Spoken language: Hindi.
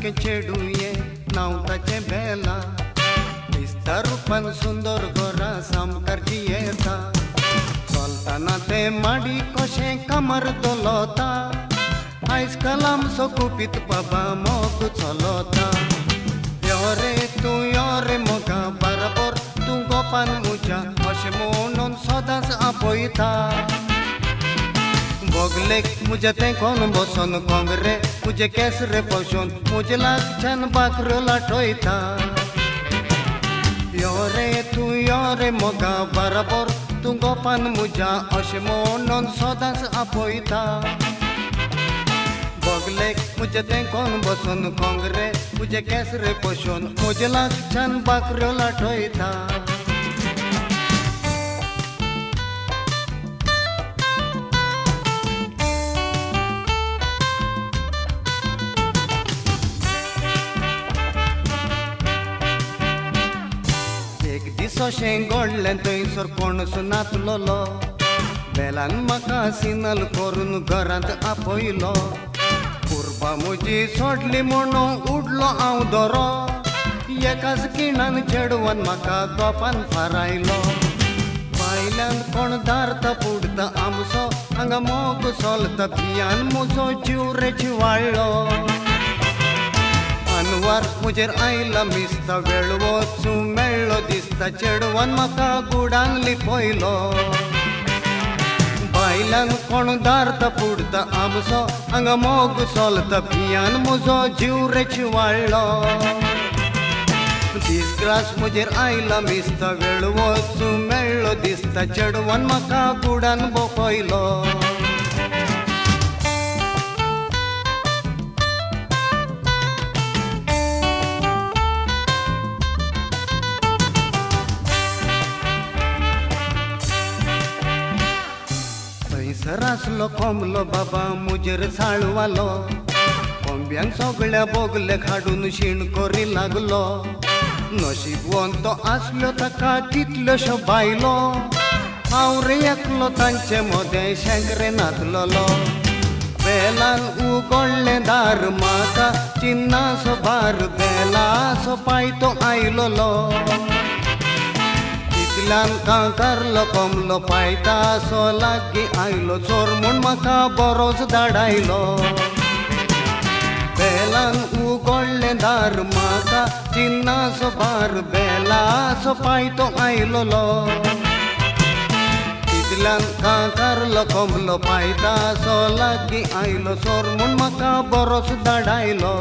सारखे चेडूये नाव ताचे बेला दिसता रूपान सुंदर गोरा सामकारची येता चलताना ते माडी कशें कामार दोलोता आयज काल आमचो कुपीत बाबा मोग चलता यो रे मोगा बराबर तूं गोपान मुजा अशें म्हणून सदांच आपयता बोगलेक मुझे तेंकोन बसून कोंगरे मुझे केसरे पशून मुझे लागच्यान बाकरो लाटयता यो रे मोगा बराबर तूं गोपान मुजा अशें म्हणून सदांच आपयता बोगलेक मुझे तेंकोन बसून कोंगरे मुझे केसरे पशून मुझे लागच्यान बाकरो लाटयता सोशें घडलें थंयसर कोण सुनातलोलो बेलान म्हाका सिनल करून घरांत आपयलो पुरबा म्हजी सोडली म्हणून उडलो हांव दोरो एकाच किणान चेडवान म्हाका गोपान फारायलो भायल्यान कोण दारता पुडता आमचो हांगा मोग चलता भियान म्हजो जीव रे जिवाळ्ळो अनवार मुजेर आयला मिसता वेळ वचूं मेळ्ळो दिसता चेडवान म्हाका गुडान लिपयलो भायल्यान कोण दारता पुडता आमचो हांगा मोग चलता भियान म्हजो जीव रे जिवाळ्ळो दिसग्रास मुजेर आयला मिसता वेळ वचूं मेळ्ळो दिसता चेडवान म्हाका गुडान बोपयलो सरासलो कोंबलो बाबा मुजेर साळवालो कोंब्यांक सगळ्या बोगलेक हाडून शीण करी लागलो नशीबवंत आसल्यो ताका कितल्योशो बायलो हांव रे एकलो तांचे मदें शेंकरे नाचलोलो बेलान उगडलें दार म्हाका चिन्नासो बार बेलासो पायतो आयलोलो कांकारलो कोंबलो पायता सो लागीं आयलो चोर म्हूण म्हाका बरोच धाडायलो बेलान उगडलें दार म्हाका चिन्नासो बार बेलासो पायतो आयलोलो तितल्यान कांकारलो कोंबलो पायता सो लागीं आयलो चोर म्हूण म्हाका बरोच धाडायलो